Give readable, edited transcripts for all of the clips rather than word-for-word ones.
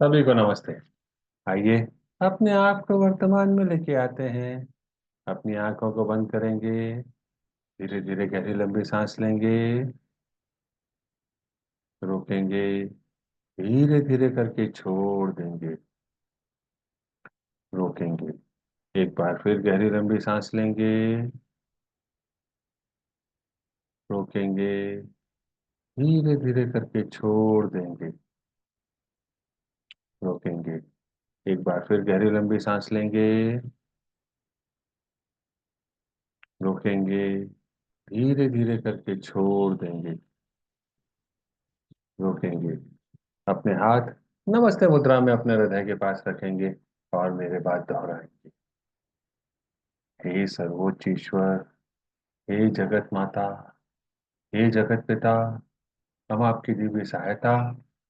सभी को नमस्ते। आइए अपने आप को वर्तमान में लेके आते हैं। अपनी आंखों को बंद करेंगे। धीरे धीरे गहरी लंबी सांस लेंगे। रोकेंगे। धीरे धीरे करके छोड़ देंगे। रोकेंगे। एक बार फिर गहरी लंबी सांस लेंगे। रोकेंगे। धीरे धीरे करके छोड़ देंगे। रोकेंगे। एक बार फिर गहरी लंबी सांस लेंगे। रोकेंगे। धीरे धीरे करके छोड़ देंगे। रोकेंगे। अपने हाथ नमस्ते मुद्रा में अपने हृदय के पास रखेंगे और मेरे बाद दोहराएंगे। हे सर्वोच्च ईश्वर, हे जगत माता, हे जगत पिता, हम आपकी दिव्य सहायता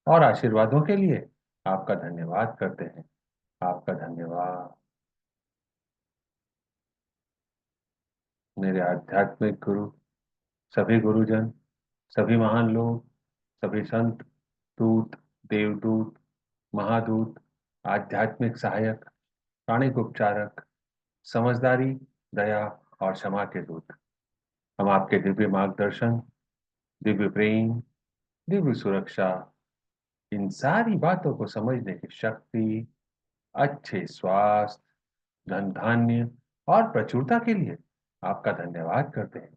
और आशीर्वादों के लिए आपका धन्यवाद करते हैं। आपका धन्यवाद। मेरे आध्यात्मिक गुरु, सभी गुरुजन, सभी महान लोग, सभी संत, दूत, देवदूत, महादूत, आध्यात्मिक सहायक, प्राणिक उपचारक, समझदारी, दया और क्षमा के दूत, हम आपके दिव्य मार्गदर्शन, दिव्य प्रेम, दिव्य सुरक्षा, इन सारी बातों को समझने की शक्ति, अच्छे स्वास्थ्य, धन धान्य और प्रचुरता के लिए आपका धन्यवाद करते हैं।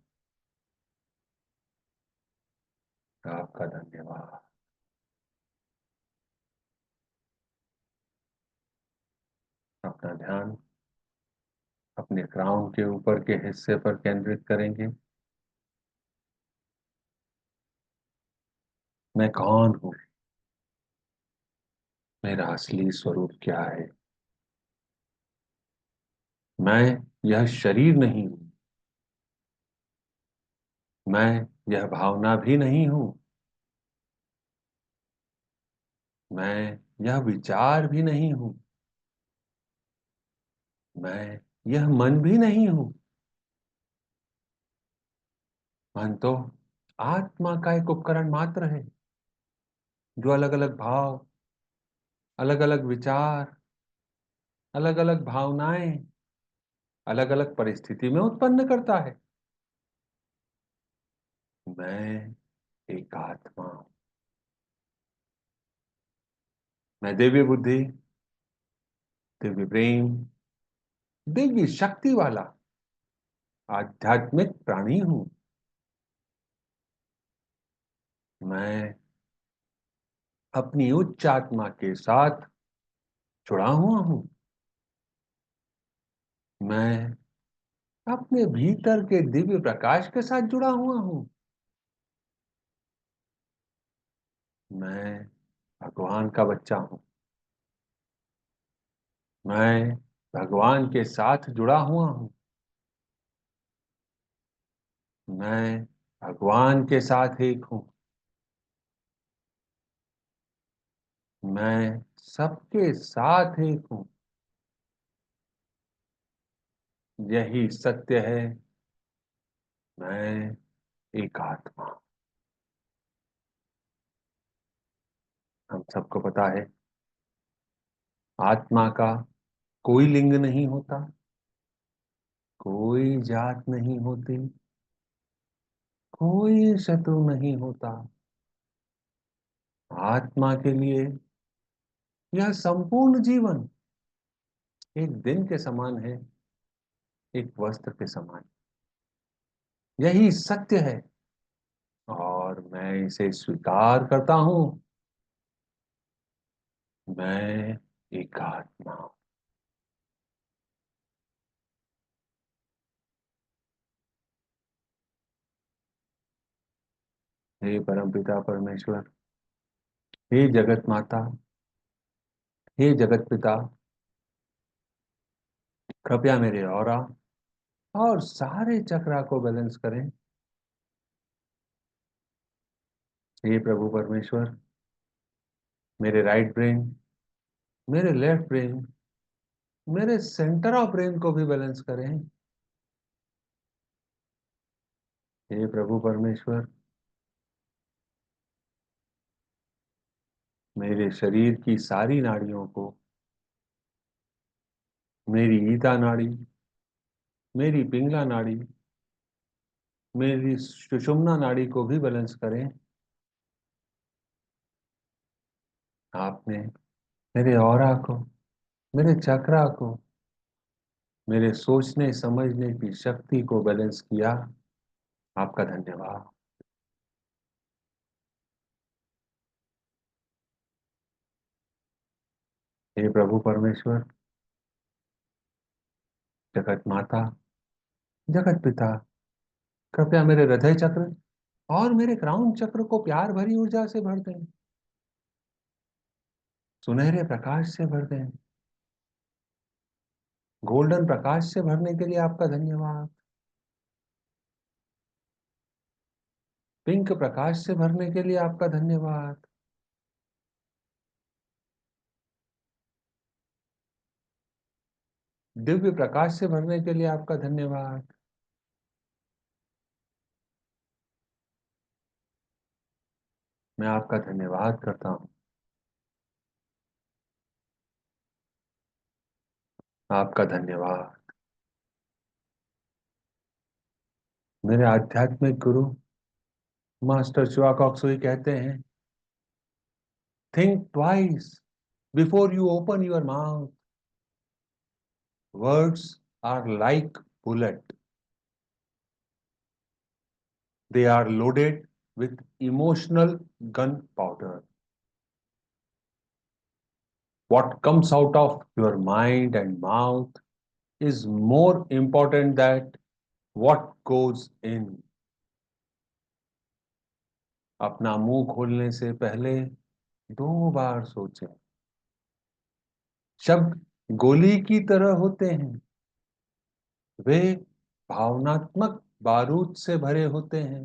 आपका धन्यवाद। अपना ध्यान अपने क्राउन के ऊपर के हिस्से पर केंद्रित करेंगे। मैं कौन हूँ? मेरा असली स्वरूप क्या है? मैं यह शरीर नहीं हूँ। मैं यह भावना भी नहीं हूँ। मैं यह विचार भी नहीं हूँ। मैं यह मन भी नहीं हूँ। मन तो आत्मा का एक उपकरण मात्र है, जो अलग अलग भाव, अलग अलग विचार, अलग अलग भावनाएं अलग अलग परिस्थिति में उत्पन्न करता है। मैं एक आत्मा हूं। मैं दिव्य बुद्धि, दिव्य प्रेम, दिव्य शक्ति वाला आध्यात्मिक प्राणी हूं। मैं अपनी उच्च आत्मा के साथ जुड़ा हुआ हूं। मैं अपने भीतर के दिव्य प्रकाश के साथ जुड़ा हुआ हूं। मैं भगवान का बच्चा हूं। मैं भगवान के साथ जुड़ा हुआ हूं। मैं भगवान के साथ एक हूं। मैं सबके साथ एक हूं। यही सत्य है। मैं एक आत्मा। हम सबको पता है, आत्मा का कोई लिंग नहीं होता, कोई जात नहीं होती, कोई शत्रु नहीं होता। आत्मा के लिए यह संपूर्ण जीवन एक दिन के समान है, एक वस्त्र के समान। यही सत्य है और मैं इसे स्वीकार करता हूं। मैं एक आत्मा हूं। हे परमपिता परमेश्वर, हे जगत माता, हे जगत पिता, कृपया मेरे ऑरा और सारे चक्रा को बैलेंस करें। हे प्रभु परमेश्वर, मेरे राइट ब्रेन, मेरे लेफ्ट ब्रेन, मेरे सेंटर ऑफ ब्रेन को भी बैलेंस करें। हे प्रभु परमेश्वर, मेरे शरीर की सारी नाड़ियों को, मेरी ईता नाड़ी, मेरी पिंगला नाड़ी, मेरी सुषुम्ना नाड़ी को भी बैलेंस करें। आपने मेरे ऑरा को, मेरे चक्रा को, मेरे सोचने समझने की शक्ति को बैलेंस किया। आपका धन्यवाद। हे प्रभु परमेश्वर, जगत माता, जगत पिता, कृपया मेरे हृदय चक्र और मेरे क्राउन चक्र को प्यार भरी ऊर्जा से भर दें, सुनहरे प्रकाश से भर दें, गोल्डन प्रकाश से भरने के लिए आपका धन्यवाद। पिंक प्रकाश से भरने के लिए आपका धन्यवाद। दिव्य प्रकाश से भरने के लिए आपका धन्यवाद। मैं आपका धन्यवाद करता हूँ। आपका धन्यवाद। मेरे आध्यात्मिक गुरु मास्टर शुआ कॉक्सुई कहते हैं, think twice before you open your mouth. Words are like bullet, they are loaded with emotional gunpowder. What comes out of your mind and mouth is more important than what goes in. अपना मुंह खोलने से पहले 2 बार सोचें। शब्द गोली की तरह होते हैं, वे भावनात्मक बारूद से भरे होते हैं।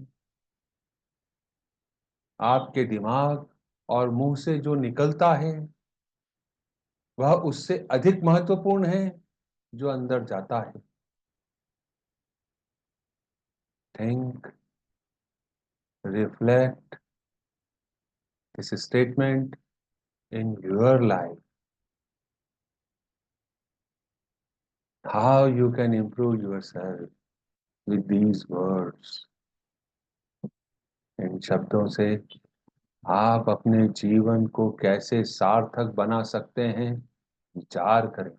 आपके दिमाग और मुंह से जो निकलता है वह उससे अधिक महत्वपूर्ण है जो अंदर जाता है। Think, reflect this statement in your life, how you can improve yourself with these words. इन शब्दों से आप अपने जीवन को कैसे सार्थक बना सकते हैं, विचार करें।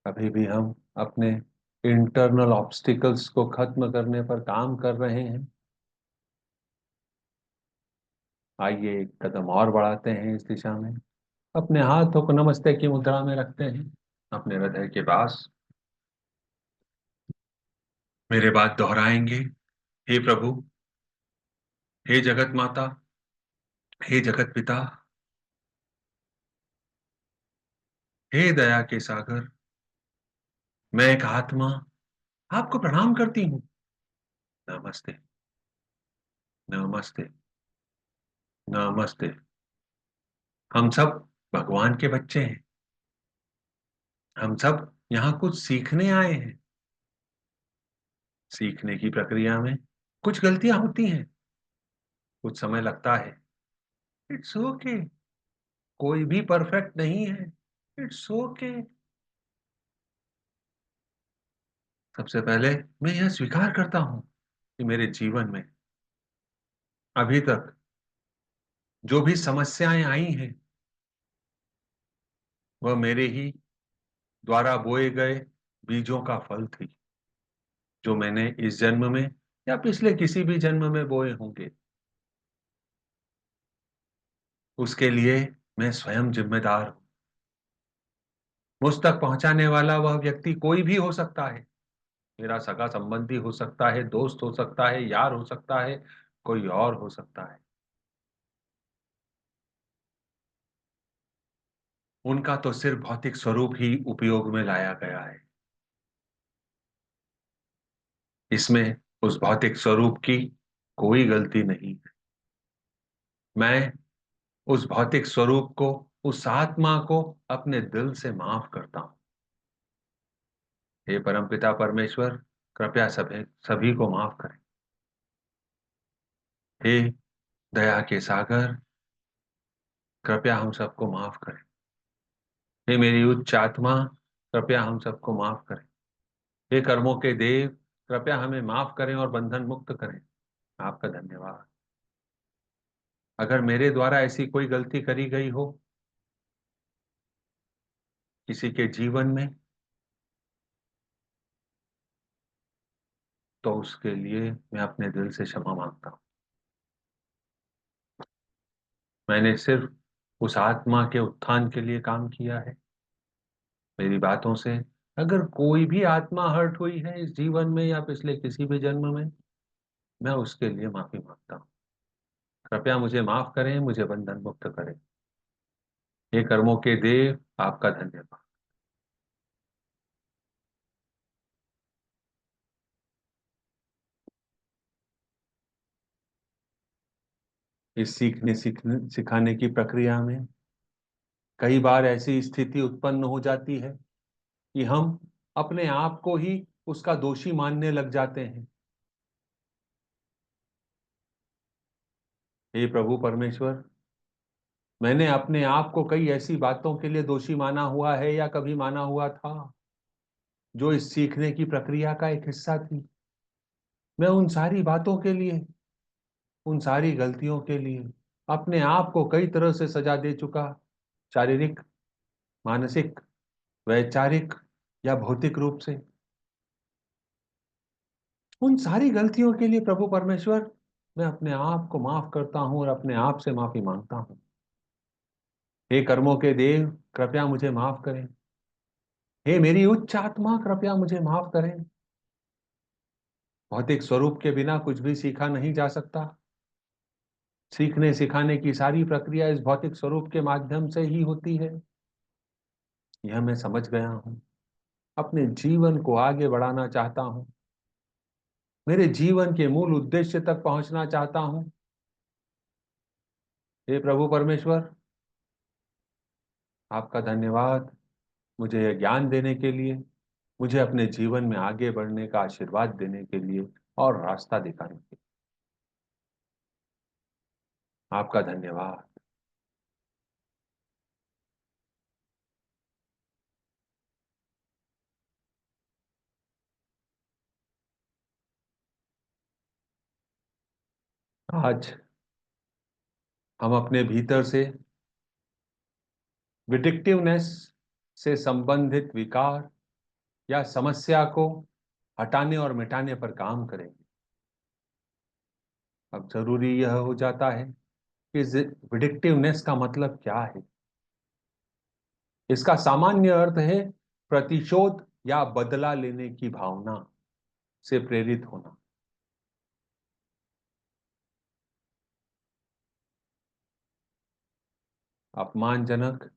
अभी भी हम अपने इंटरनल ऑब्स्टिकल्स को खत्म करने पर काम कर रहे हैं। आइए एक कदम और बढ़ाते हैं इस दिशा में। अपने हाथों को नमस्ते की मुद्रा में रखते हैं अपने हृदय के पास। मेरे बात दोहराएंगे। हे प्रभु, हे जगत माता, हे जगत पिता, हे दया के सागर, मैं एक आत्मा आपको प्रणाम करती हूँ। नमस्ते, नमस्ते, नमस्ते। हम सब भगवान के बच्चे हैं। हम सब यहाँ कुछ सीखने आए हैं। सीखने की प्रक्रिया में कुछ गलतियां होती हैं, कुछ समय लगता है। It's okay. कोई भी परफेक्ट नहीं है। It's okay. सबसे पहले मैं यह स्वीकार करता हूं कि मेरे जीवन में अभी तक जो भी समस्याएं आई हैं वह मेरे ही द्वारा बोए गए बीजों का फल थी, जो मैंने इस जन्म में या पिछले किसी भी जन्म में बोए होंगे। उसके लिए मैं स्वयं जिम्मेदार हूं। मुझ तक पहुंचाने वाला वह व्यक्ति कोई भी हो सकता है। मेरा सगा संबंधी हो सकता है, दोस्त हो सकता है, यार हो सकता है, कोई और हो सकता है। उनका तो सिर्फ भौतिक स्वरूप ही उपयोग में लाया गया है। इसमें उस भौतिक स्वरूप की कोई गलती नहीं है। मैं उस भौतिक स्वरूप को, उस आत्मा को अपने दिल से माफ करता हूं। हे परमपिता परमेश्वर, कृपया सभी सभी को माफ करें। हे दया के सागर, कृपया हम सबको माफ करें। हे मेरी उच्च आत्मा, कृपया हम सबको माफ करें। हे कर्मों के देव, कृपया हमें माफ करें और बंधन मुक्त करें। आपका धन्यवाद। अगर मेरे द्वारा ऐसी कोई गलती करी गई हो किसी के जीवन में, तो उसके लिए मैं अपने दिल से क्षमा मांगता हूं। मैंने सिर्फ उस आत्मा के उत्थान के लिए काम किया है। मेरी बातों से अगर कोई भी आत्मा हर्ट हुई है इस जीवन में या पिछले किसी भी जन्म में, मैं उसके लिए माफी मांगता हूँ। कृपया मुझे माफ करें, मुझे बंधन मुक्त करें। हे कर्मों के देव, आपका धन्यवाद। इस सीखने सिखाने की प्रक्रिया में कई बार ऐसी स्थिति उत्पन्न हो जाती है कि हम अपने आप को ही उसका दोषी मानने लग जाते हैं। हे प्रभु परमेश्वर, मैंने अपने आप को कई ऐसी बातों के लिए दोषी माना हुआ है या कभी माना हुआ था जो इस सीखने की प्रक्रिया का एक हिस्सा थी। मैं उन सारी बातों के लिए, उन सारी गलतियों के लिए अपने आप को कई तरह से सजा दे चुका, शारीरिक, मानसिक, वैचारिक या भौतिक रूप से। उन सारी गलतियों के लिए प्रभु परमेश्वर, मैं अपने आप को माफ करता हूं और अपने आप से माफी मांगता हूं। हे कर्मों के देव, कृपया मुझे माफ करें। हे मेरी उच्च आत्मा, कृपया मुझे माफ करें। भौतिक स्वरूप के बिना कुछ भी सीखा नहीं जा सकता। सीखने सिखाने की सारी प्रक्रिया इस भौतिक स्वरूप के माध्यम से ही होती है। यह मैं समझ गया हूं। अपने जीवन को आगे बढ़ाना चाहता हूं। मेरे जीवन के मूल उद्देश्य तक पहुंचना चाहता हूं। हे प्रभु परमेश्वर, आपका धन्यवाद मुझे यह ज्ञान देने के लिए, मुझे अपने जीवन में आगे बढ़ने का आशीर्वाद देने के लिए और रास्ता दिखाने के लिए। आपका धन्यवाद। आज हम अपने भीतर से विडिक्टिवनेस से संबंधित विकार या समस्या को हटाने और मिटाने पर काम करेंगे। अब जरूरी यह हो जाता है कि विडिक्टिवनेस का मतलब क्या है। इसका सामान्य अर्थ है प्रतिशोध या बदला लेने की भावना से प्रेरित होना। अपमानजनक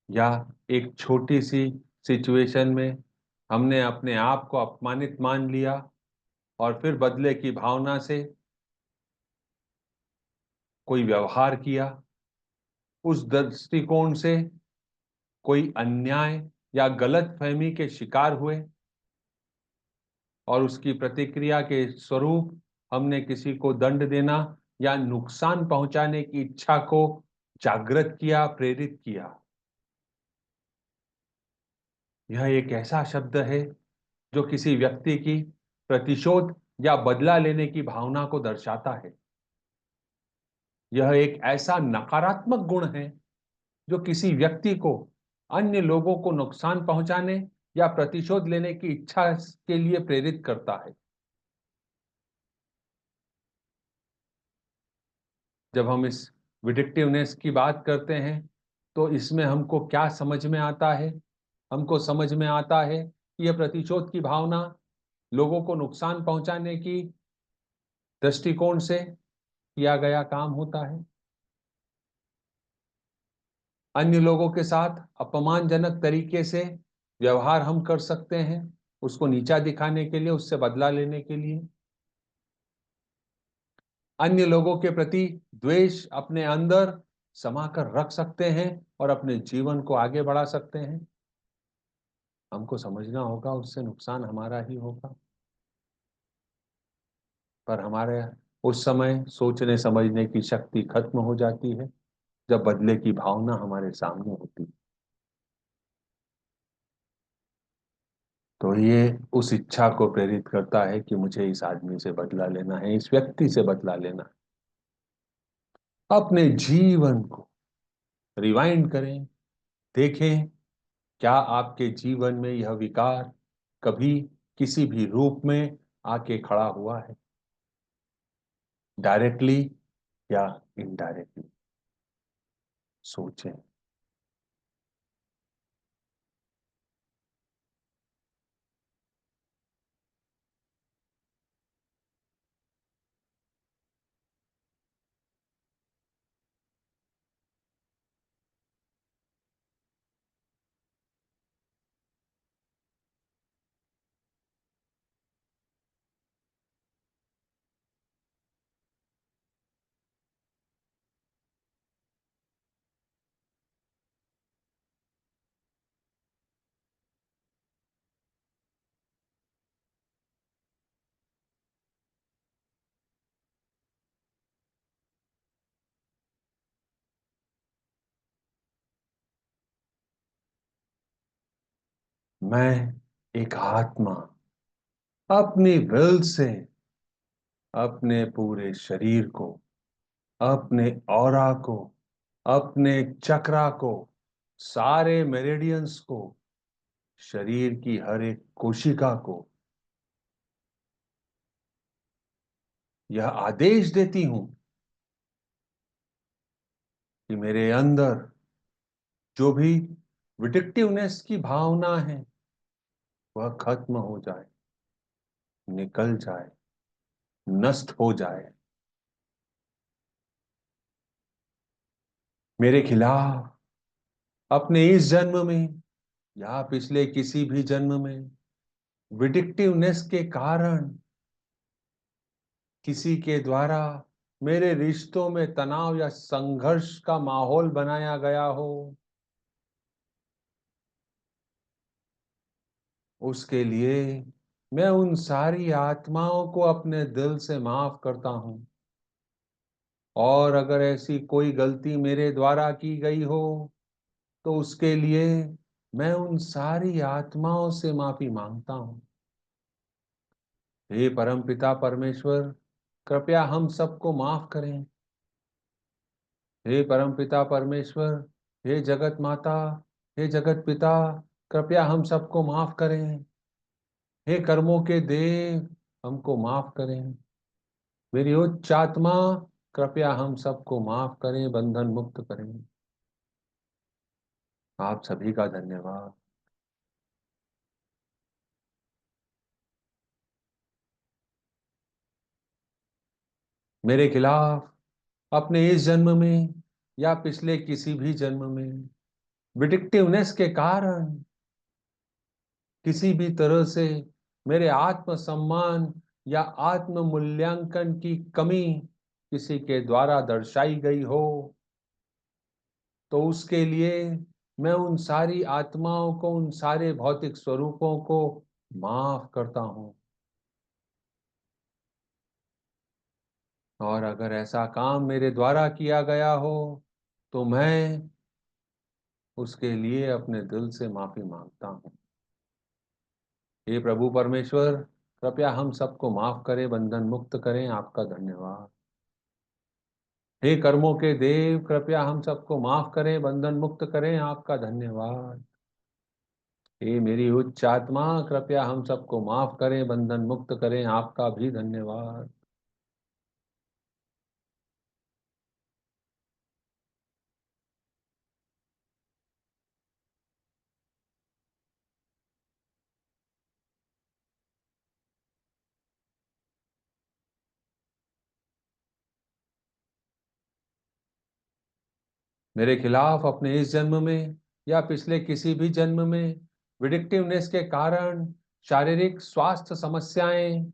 या एक छोटी सी सिचुएशन में हमने अपने आप को अपमानित मान लिया और फिर बदले की भावना से कोई व्यवहार किया। उस दृष्टिकोण से कोई अन्याय या गलत फहमी के शिकार हुए और उसकी प्रतिक्रिया के स्वरूप हमने किसी को दंड देना या नुकसान पहुंचाने की इच्छा को जागृत किया, प्रेरित किया। यह एक ऐसा शब्द है जो किसी व्यक्ति की प्रतिशोध या बदला लेने की भावना को दर्शाता है। यह एक ऐसा नकारात्मक गुण है जो किसी व्यक्ति को अन्य लोगों को नुकसान पहुंचाने या प्रतिशोध लेने की इच्छा के लिए प्रेरित करता है। जब हम इस विडिक्टिवनेस की बात करते हैं तो इसमें हमको क्या समझ में आता है। हमको समझ में आता है कि यह प्रतिशोध की भावना लोगों को नुकसान पहुंचाने की दृष्टिकोण से किया गया काम होता है। अन्य लोगों के साथ अपमानजनक तरीके से व्यवहार हम कर सकते हैं, उसको नीचा दिखाने के लिए, उससे बदला लेने के लिए। अन्य लोगों के प्रति द्वेष अपने अंदर समाकर रख सकते हैं और अपने जीवन को आगे बढ़ा सकते हैं। हमको समझना होगा उससे नुकसान हमारा ही होगा। पर हमारे उस समय सोचने समझने की शक्ति खत्म हो जाती है जब बदले की भावना हमारे सामने होती है। तो ये उस इच्छा को प्रेरित करता है कि मुझे इस आदमी से बदला लेना है, इस व्यक्ति से बदला लेना है। अपने जीवन को रिवाइंड करें, देखें क्या आपके जीवन में यह विकार कभी किसी भी रूप में आके खड़ा हुआ है, डायरेक्टली या इनडायरेक्टली। सोचें। मैं एक आत्मा अपनी विल से अपने पूरे शरीर को, अपने ऑरा को, अपने चक्रा को, सारे मेरिडियंस को, शरीर की हर एक कोशिका को यह आदेश देती हूं कि मेरे अंदर जो भी विडिक्टिवनेस की भावना है वह खत्म हो जाए, निकल जाए, नष्ट हो जाए। मेरे खिलाफ अपने इस जन्म में या पिछले किसी भी जन्म में विडिक्टिवनेस के कारण किसी के द्वारा मेरे रिश्तों में तनाव या संघर्ष का माहौल बनाया गया हो, उसके लिए मैं उन सारी आत्माओं को अपने दिल से माफ करता हूं। और अगर ऐसी कोई गलती मेरे द्वारा की गई हो तो उसके लिए मैं उन सारी आत्माओं से माफी मांगता हूं। हे परमपिता परमेश्वर, कृपया हम सबको माफ करें। हे परमपिता परमेश्वर, हे जगत माता, हे जगत पिता, कृपया हम सबको माफ करें। हे कर्मों के देव, हमको माफ करें। मेरी उच्च आत्मा, कृपया हम सबको माफ करें, बंधन मुक्त करें। आप सभी का धन्यवाद। मेरे खिलाफ अपने इस जन्म में या पिछले किसी भी जन्म में विडिक्टिवनेस के कारण किसी भी तरह से मेरे आत्मसम्मान या आत्म मूल्यांकन की कमी किसी के द्वारा दर्शाई गई हो तो उसके लिए मैं उन सारी आत्माओं को, उन सारे भौतिक स्वरूपों को माफ करता हूं। और अगर ऐसा काम मेरे द्वारा किया गया हो तो मैं उसके लिए अपने दिल से माफी मांगता हूं। हे प्रभु परमेश्वर, कृपया हम सबको माफ करें, बंधन मुक्त करें। आपका धन्यवाद। हे कर्मों के देव, कृपया हम सबको माफ करें, बंधन मुक्त करें। आपका धन्यवाद। हे मेरी उच्च आत्मा, कृपया हम सबको माफ करें, बंधन मुक्त करें। आपका भी धन्यवाद। मेरे खिलाफ अपने इस जन्म में या पिछले किसी भी जन्म में विडिक्टिवनेस के कारण शारीरिक स्वास्थ्य समस्याएं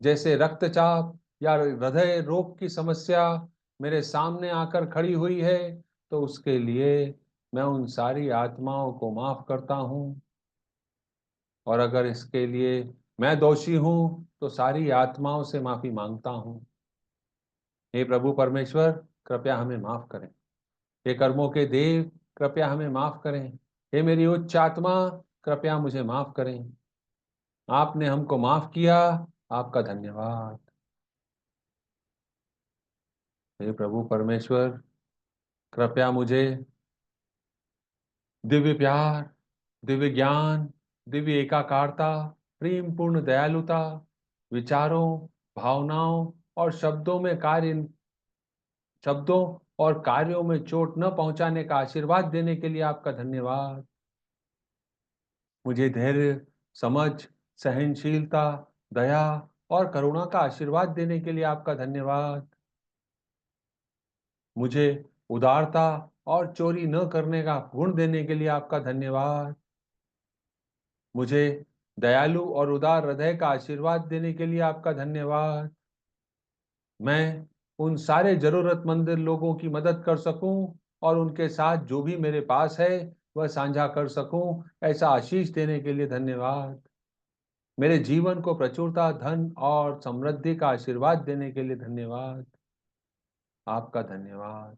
जैसे रक्तचाप या हृदय रोग की समस्या मेरे सामने आकर खड़ी हुई है, तो उसके लिए मैं उन सारी आत्माओं को माफ करता हूँ। और अगर इसके लिए मैं दोषी हूँ, तो सारी आत्माओं से माफी मांगता हूँ। हे प्रभु परमेश्वर, कृपया हमें माफ करें। हे कर्मों के देव, कृपया हमें माफ करें। हे मेरी उच्च आत्मा, कृपया मुझे माफ करें। आपने हमको माफ किया, आपका धन्यवाद। हे प्रभु परमेश्वर, कृपया मुझे दिव्य प्यार, दिव्य ज्ञान, दिव्य एकाकारता, प्रेम पूर्ण दयालुता, विचारों, भावनाओं और शब्दों और कार्यों में चोट न पहुंचाने का आशीर्वाद देने के लिए आपका धन्यवाद। मुझे धैर्य, समझ, सहनशीलता, दया और करुणा का आशीर्वाद देने के लिए आपका धन्यवाद। मुझे उदारता और चोरी न करने का गुण देने के लिए आपका धन्यवाद। मुझे दयालु और उदार हृदय का आशीर्वाद देने के लिए आपका धन्यवाद। मैं उन सारे जरूरतमंद लोगों की मदद कर सकूं और उनके साथ जो भी मेरे पास है वह साझा कर सकूं, ऐसा आशीष देने के लिए धन्यवाद। मेरे जीवन को प्रचुरता, धन और समृद्धि का आशीर्वाद देने के लिए धन्यवाद। आपका धन्यवाद।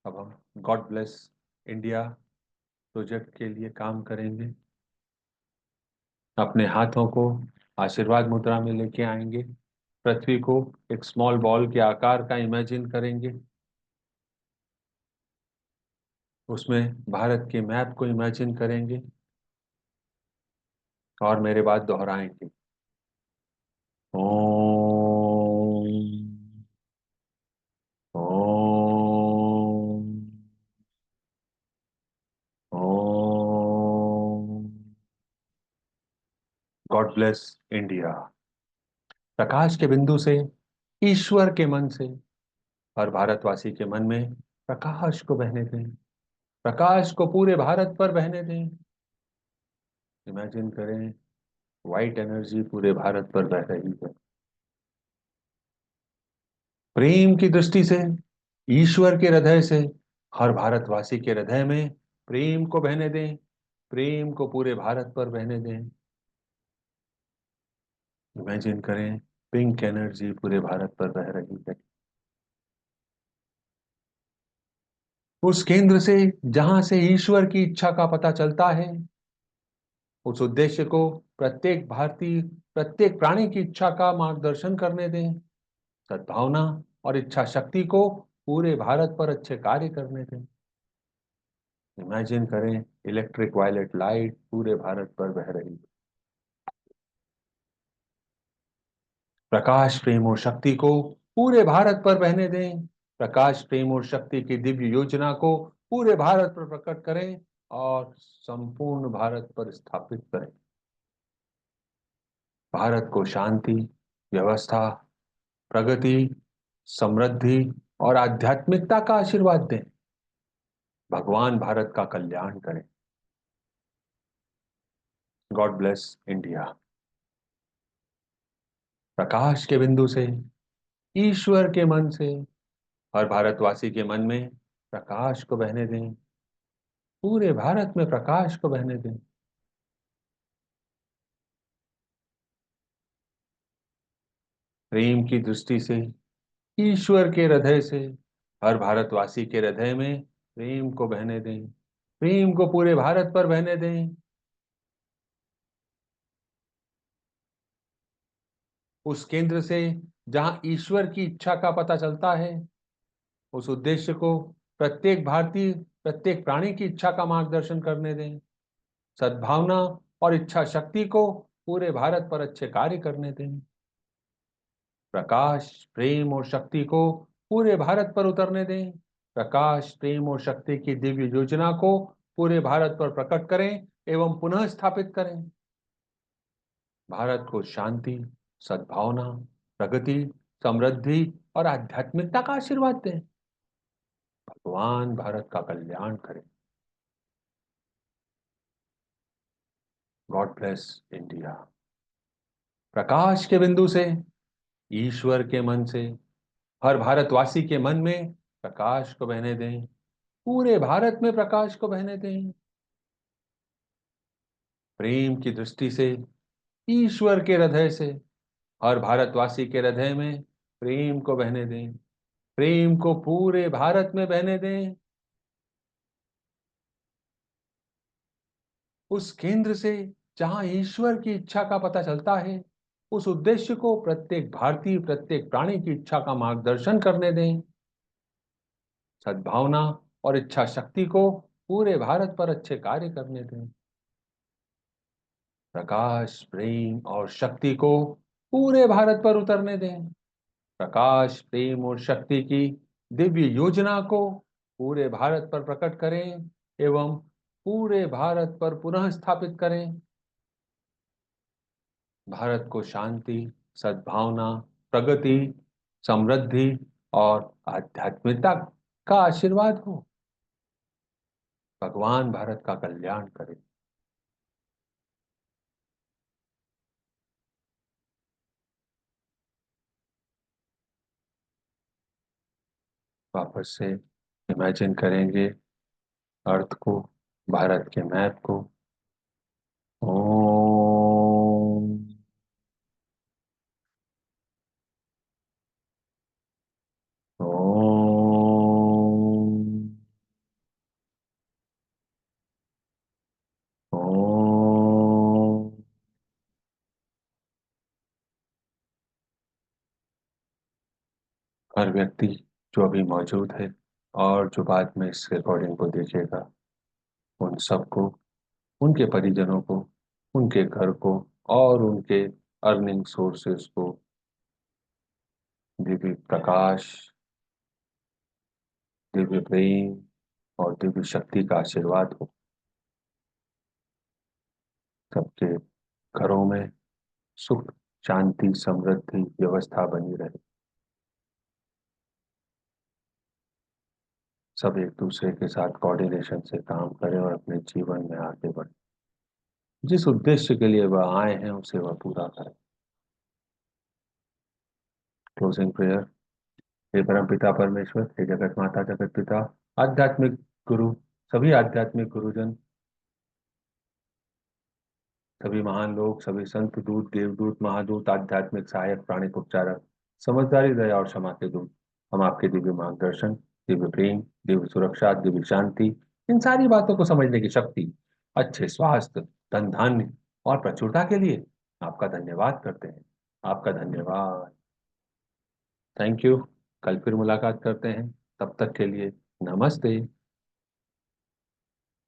अब हम गॉड ब्लेस इंडिया प्रोजेक्ट के लिए काम करेंगे। अपने हाथों को आशीर्वाद मुद्रा में लेके आएंगे। पृथ्वी को एक स्मॉल बॉल के आकार का इमेजिन करेंगे। उसमें भारत के मैप को इमेजिन करेंगे और मेरे बाद दोहराएंगे। Om, Om, Om. God bless India. प्रकाश के बिंदु से, ईश्वर के मन से, हर भारतवासी के मन में प्रकाश को बहने दें। प्रकाश को पूरे भारत पर बहने दें। इमेजिन करें, वाइट एनर्जी पूरे भारत पर बह रही है। प्रेम की दृष्टि से, ईश्वर के हृदय से, हर भारतवासी के हृदय में प्रेम को बहने दें। प्रेम को पूरे भारत पर बहने दें। इमेजिन करें, पिंक एनर्जी पूरे भारत पर बह रही है। उस केंद्र से, जहां से ईश्वर की इच्छा का पता चलता है, उस उद्देश्य को प्रत्येक भारतीय, प्रत्येक प्राणी की इच्छा का मार्गदर्शन करने दें। सद्भावना और इच्छा शक्ति को पूरे भारत पर अच्छे कार्य करने दें। इमेजिन करें, इलेक्ट्रिक वायलेट लाइट पूरे भारत पर बह रही है। प्रकाश, प्रेम और शक्ति को पूरे भारत पर बहने दें। प्रकाश, प्रेम और शक्ति की दिव्य योजना को पूरे भारत पर प्रकट करें और संपूर्ण भारत पर स्थापित करें। भारत को शांति, व्यवस्था, प्रगति, समृद्धि और आध्यात्मिकता का आशीर्वाद दें। भगवान भारत का कल्याण करें। God bless India. प्रकाश के बिंदु से, ईश्वर के मन से, हर भारतवासी के मन में प्रकाश को बहने दें। पूरे भारत में प्रकाश को बहने दें। प्रेम की दृष्टि से, ईश्वर के हृदय से, हर भारतवासी के हृदय में प्रेम को बहने दें। प्रेम को पूरे भारत पर बहने दें। उस केंद्र से, जहां ईश्वर की इच्छा का पता चलता है, उस उद्देश्य को प्रत्येक भारतीय, प्रत्येक प्राणी की इच्छा का मार्गदर्शन करने दें। सद्भावना और इच्छा शक्ति को पूरे भारत पर अच्छे कार्य करने दें। प्रकाश, प्रेम और शक्ति को पूरे भारत पर उतरने दें। प्रकाश, प्रेम और शक्ति की दिव्य योजना को पूरे भारत पर प्रकट करें एवं पुनः स्थापित करें। भारत को शांति, सद्भावना, प्रगति, समृद्धि और आध्यात्मिकता का आशीर्वाद दें। भगवान भारत का कल्याण करें। God bless India. प्रकाश के बिंदु से, ईश्वर के मन से, हर भारतवासी के मन में प्रकाश को बहने दें। पूरे भारत में प्रकाश को बहने दें। प्रेम की दृष्टि से, ईश्वर के हृदय से, हर भारतवासी के हृदय में प्रेम को बहने दें। प्रेम को पूरे भारत में बहने दें। उस केंद्र से जहां ईश्वर की इच्छा का पता चलता है, उस उद्देश्य को प्रत्येक भारतीय, प्रत्येक प्राणी की इच्छा का मार्गदर्शन करने दें। सद्भावना और इच्छा शक्ति को पूरे भारत पर अच्छे कार्य करने दें। प्रकाश, प्रेम और शक्ति को पूरे भारत पर उतरने दें। प्रकाश, प्रेम और शक्ति की दिव्य योजना को पूरे भारत पर प्रकट करें एवं पूरे भारत पर पुनः स्थापित करें। भारत को शांति, सद्भावना, प्रगति, समृद्धि और आध्यात्मिकता का आशीर्वाद हो। भगवान भारत का कल्याण करे। वापस से इमेजिन करेंगे अर्थ को, भारत के मैप को। ओम। ओम। ओम। हर व्यक्ति जो अभी मौजूद है और जो बाद में इस रिकॉर्डिंग को देखेगा, उन सबको, उनके परिजनों को, उनके घर को और उनके अर्निंग सोर्सेस को दिव्य प्रकाश, दिव्य प्रेम और दिव्य शक्ति का आशीर्वाद हो। सबके घरों में सुख, शांति, समृद्धि, व्यवस्था बनी रहे। सब एक दूसरे के साथ कोऑर्डिनेशन से काम करें और अपने जीवन में आगे बढ़े। जिस उद्देश्य के लिए वह आए हैं उसे वह पूरा करें। Closing prayer. हे परम पिता परमेश्वर, हे जगत माता, जगत पिता, आध्यात्मिक गुरु, सभी आध्यात्मिक गुरुजन, सभी महान लोग, सभी संत, दूत, देवदूत, महादूत, आध्यात्मिक सहायक, प्राणिक उपचारक, समझदारी, दया और क्षमा के दूत, हम आपके दिव्य मार्गदर्शन, दिव्य प्रेम, दिव्य सुरक्षा, दिव्य शांति, इन सारी बातों को समझने की शक्ति, अच्छे स्वास्थ्य, धन धान्य और प्रचुरता के लिए आपका धन्यवाद करते हैं। आपका धन्यवाद। Thank you. कल फिर मुलाकात करते हैं। तब तक के लिए नमस्ते।